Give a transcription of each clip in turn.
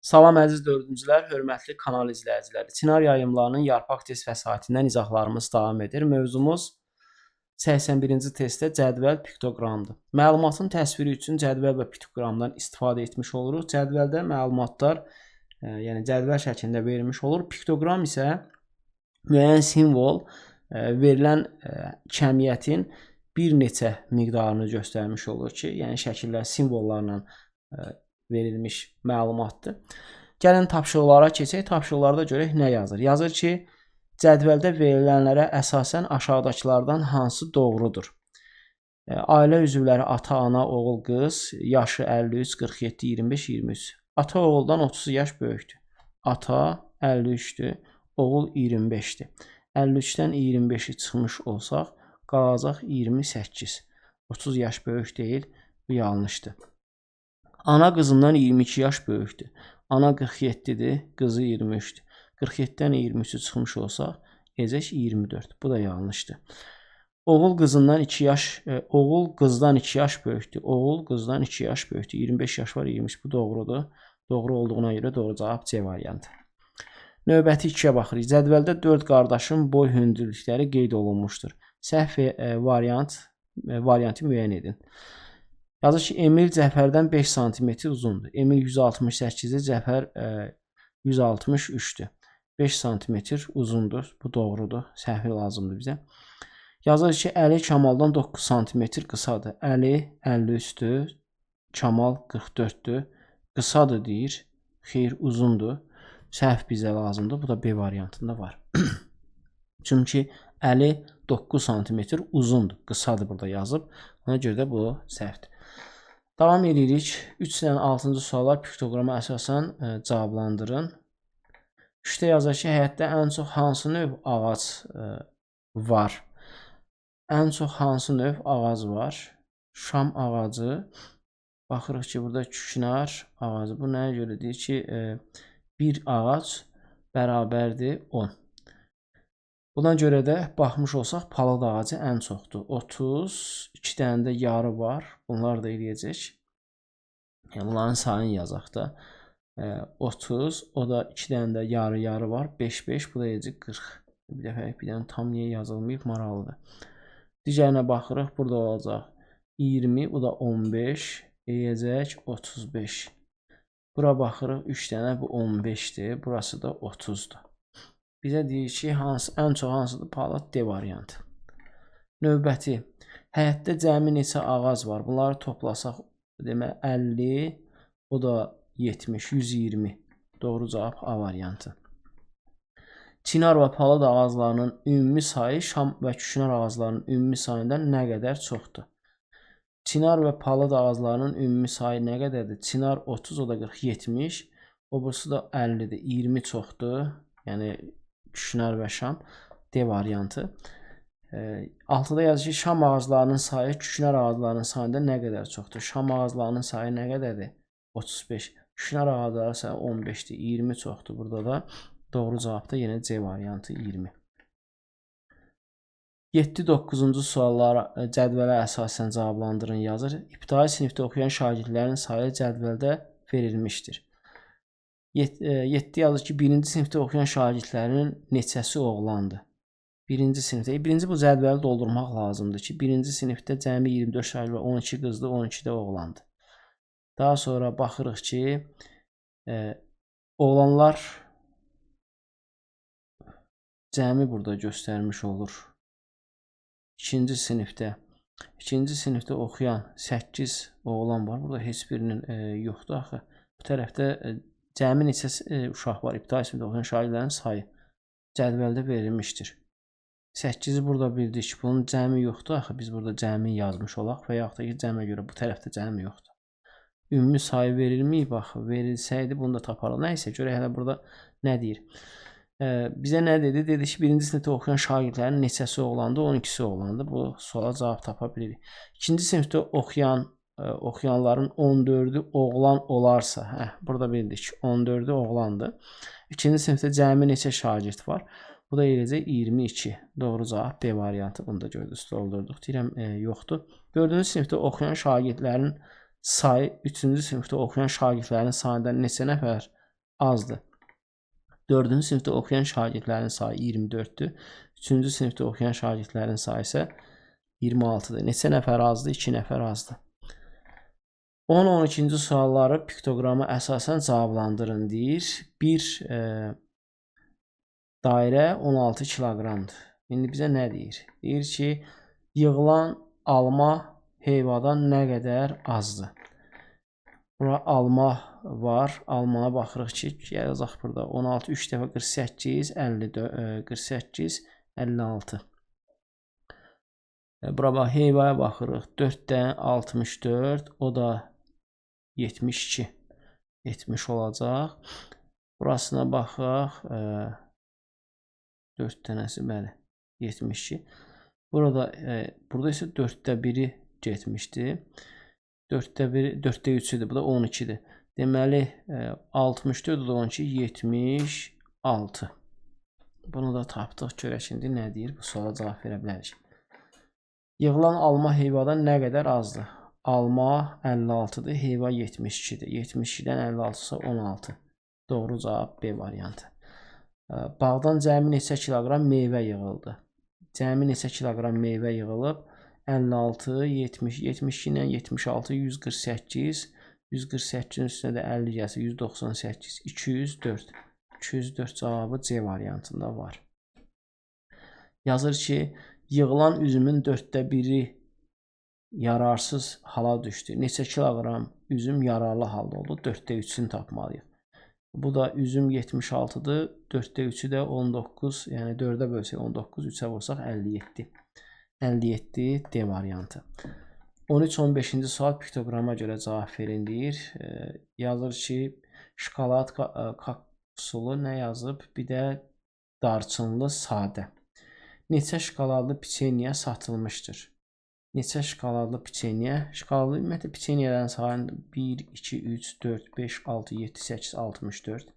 Salam əziz dördüncülər, hörmətli kanal izləyiciləri. Çinar yayımlarının yarpaq test vəsaitindən izahlarımız davam edir. Mövzumuz 81-ci testdə cədvəl piktoqramdır. Məlumatın təsviri üçün cədvəl və piktoqramdan istifadə etmiş oluruq. Cədvəldə məlumatlar, yəni cədvəl şəklində verilmiş olur. Piktoqram isə müəyyən simvol verilən kəmiyyətin bir neçə miqdarını göstərmiş olur ki, yəni şəkillər simvollarla verilmiş məlumatdır. Gəlin tapşırıqlara keçək. Tapşırıqlarda görək nə yazır. Yazır ki, cədvəldə verilənlərə əsasən aşağıdakılardan hansı doğrudur? Ailə üzvləri ata, ana, oğul, qız, yaşı 53, 47, 25, 23. Ata oğuldan 30 yaş böyükdür. Ata 53-dür, oğul 25-dir. 53-dən 25-i çıxmış olsaq, qalacaq 28. 30 yaş böyük deyil, bu yanlışdır. Ana qızından 22 yaş böyükdür. Ana 47-dir, qızı 23-dür. 47-dən 23-ü çıxmış olsaq, edəcək 24. Bu da yanlışdır. Oğul qızdan 2 yaş böyükdür. Oğul qızdan 2 yaş böyükdür. 25 yaş var, 23. Bu doğrudur. Doğru olduğuna görə doğru cavab C variantı. Növbəti 2-yə baxırıq. Cədvəldə 4 qardaşın boy hündürlükləri qeyd olunmuşdur. Səhv variantı müəyyən edin. Yazır ki, Emil Cəfərdən 5 sm uzundur. Emil 168-dir, Cəfər 163-dür. 5 sm uzundur. Bu doğrudur. Səhvi lazımdır bizə. Yazır ki, Əli Kamaldan 9 sm qısadır. Əli 53-dür, Kamal 44-dür. Qısadır deyir. Xeyr, uzundur. Səhv bizə lazımdır. Bu da B variantında var. Çünki Əli 9 sm uzundur. Qısadır burada yazıb. Ona görə də bu səhvdir. Davam edirik. 3-dən 6-cı suallar piktoqrama əsasən cavablandırın. 3-də yazır ki, həyətdə ən çox hansı növ ağac var? Ən çox hansı növ ağac var? Şam ağacı. Baxırıq ki, burada küknar ağacı. Bu nəyə görə deyir ki, bir ağac bərabərdir 10. Buna görə də baxmış olsaq, palıd ağacı ən çoxdur. 30, 2 dənə də yarı var. Bunlar da eləyəcək. Yəni, bunların sayını yazaq da. 30, o da 2 dənə də yarı var. 5, 5, bu da eləyəcək 40. Bir dəfə, bir dənə tam niyə yazılmayıb, maraqlıdır. Digərinə baxırıq, burada olacaq 20, bu da 15, eləyəcək 35. Bura baxırıq, 3 dənə, bu 15-dir. Burası da 30-dur. Bizə deyir ki, ən çox hansıdır? Palıd D variantı. Növbəti. Həyətdə cəmi neçə ağac var? Bunları toplasaq, demək 50, o da 70, 120. Doğru cavab A variantı. Çinar və palıd ağaclarının ümumi sayı şam və küknar ağaclarının ümumi sayından nə qədər çoxdur? Çinar və palıd ağaclarının ümumi sayı nə qədərdir? Çinar 30, o da 40, 70. O birisi də 50-dir, 20 çoxdur. Yəni, küknar və şam D variantı. 6-da yazır ki, şam ağaclarının sayı küknar ağaclarının sayından nə qədər çoxdur? Şam ağaclarının sayı nə qədərdir? 35. Küknar ağacları sayı 15-dir, 20 çoxdur. Burada da doğru cavab da yenə C variantı 20. 7-9-cu suallara cədvələ əsasən cavablandırın yazır. İbtidai sinifdə oxuyan şagirdlərin sayı cədvəldə verilmişdir. 7 yazır ki, 1-ci sinifdə oxuyan şagirdlərin neçəsi oğlandır? 1-ci sinifdə. Birinci bu cədvəli doldurmaq lazımdır ki, 1-ci sinifdə cəmi 24 şagird var, 12 qızdır, 12 də oğlandır. Daha sonra baxırıq ki, oğlanlar cəmi burada göstərmiş olur. 2-ci sinifdə oxuyan 8 oğlan var. Burada heç birinin yoxdur axı. Bu tərəfdə cəmi neçə uşaq var? İbtidai sinifdə oxuyan şagirdlərin sayı cədvəldə verilmişdir. 8-i burada bildik. Bunun cəmi yoxdur axı. Biz burada cəmi yazmış olaq və yaxud da ki, cəmə görə bu tərəfdə cəmi yoxdur. Ümumi sayı verilməyib axı. Verilsəydi bunu da taparıq. Nəysə, görək hələ burada nə deyir? Bizə nə dedi? Dedi ki, 1-ci sinifdə oxuyan şagirdlərin neçəsi oğlandı? 12-si oğlandı. Bu suala cavab tapa bilirik. 2-ci sinifdə oxuyanların 14-ü oğlan olarsa, burada bildik, 14-ü oğlandır. 2-ci sinifdə cəmi neçə şagird var? Bu da eləcək 22. Doğru cavab B variantı. Bunu da gördünüz, doldurduq. Deyirəm, yoxdur. 4-cü sinifdə oxuyan şagirdlərin sayı 3-cü sinifdə oxuyan şagirdlərin sayından neçə nəfər azdır. 4-cü sinifdə oxuyan şagirdlərin sayı 24-dür. 3-cü sinifdə oxuyan şagirdlərin sayı isə 26-dır. Neçə nəfər azdır? 2 nəfər azdır. 10-12-ci sualları piktoqrama əsasən cavablandırın deyir. Bir dairə 16 kiloqramdır. İndi bizə nə deyir? Deyir ki, yığılan alma heyvadan nə qədər azdır? Bura alma var. Almana baxırıq ki, yazacaq burada 16, 3 dəfə 48, 54, 48, 56. Bura bax, heyvaya baxırıq. 4-dən 64, o da 72. 70 olacaq. Burasına baxaq. 4 dənəsi, bəli, 72. Burada isə 4də 1-i getmişdi. 4də 3-üdür. Bu da 12-dir. Deməli, 64 da 12, 76. Bunu da tapdıq. Görək indi nə deyir? Bu suala cavab verə bilərik. Yığılan alma heyvadan nə qədər azdır? Alma 56-dır, heyva 72-dir. 72-dən 56 ise 16. Doğru cavab B variantı. Bağdan cəmi neçə kiloqram meyvə yığıldı? Cəmi neçə kiloqram meyvə yığılıb? 56, 70, 72 ilə 76, 148, 148-in üstünə də 50 gəlsə 198, 204. 204 cavabı C variantında var. Yazır ki, yığılan üzümün 4də 1-i yararsız hala düşdü. Neçə kiloqram üzüm yararlı halda oldu? 4də 3-ünü tapmalıyıq. Bu da üzüm 76'dır. 4də 3'ü də 19, yəni 4-ə bölsək 19, 3-ə vursaq 57. 57 D variantı. 13-15-ci sual piktoqrama görə cavab verin deyir. Yazır ki, şokolad kaktusulu nə yazıb? Bir də darçınlı sadə. Neçə şokoladlı piçeniya satılmışdır? Neçə şokoladlı piçeniya? Şokoladlı ümumiyyətlə piçeniyələrin sayını 1, 2, 3, 4, 5, 6, 7, 8, 64.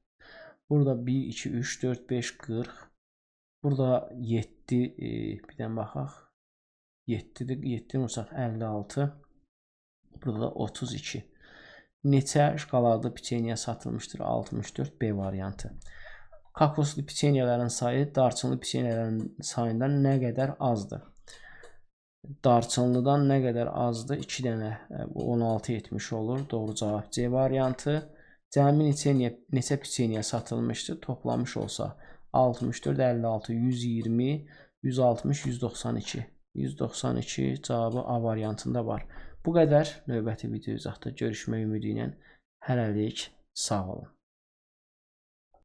Burada 1, 2, 3, 4, 5, 40. Burada 7, bir dən baxaq. 7'dir. 7 vursaq 56. Burada da 32. Neçə şokoladlı piçeniya satılmışdır? 64 B variantı. Kakoslu piçeniyələrin sayı darçınlı piçeniyələrin sayından nə qədər azdır? Darçınlıdan nə qədər azdır? 2 dənə 16 70 olur. Doğru cavab C variantı. Cəmi neçə piçeniya satılmışdır? Toplamış olsa 64, 56, 120, 160, 192. 192 cavabı A variantında var. Bu qədər. Növbəti video izahda görüşmək ümidi ilə hələlik sağ olun.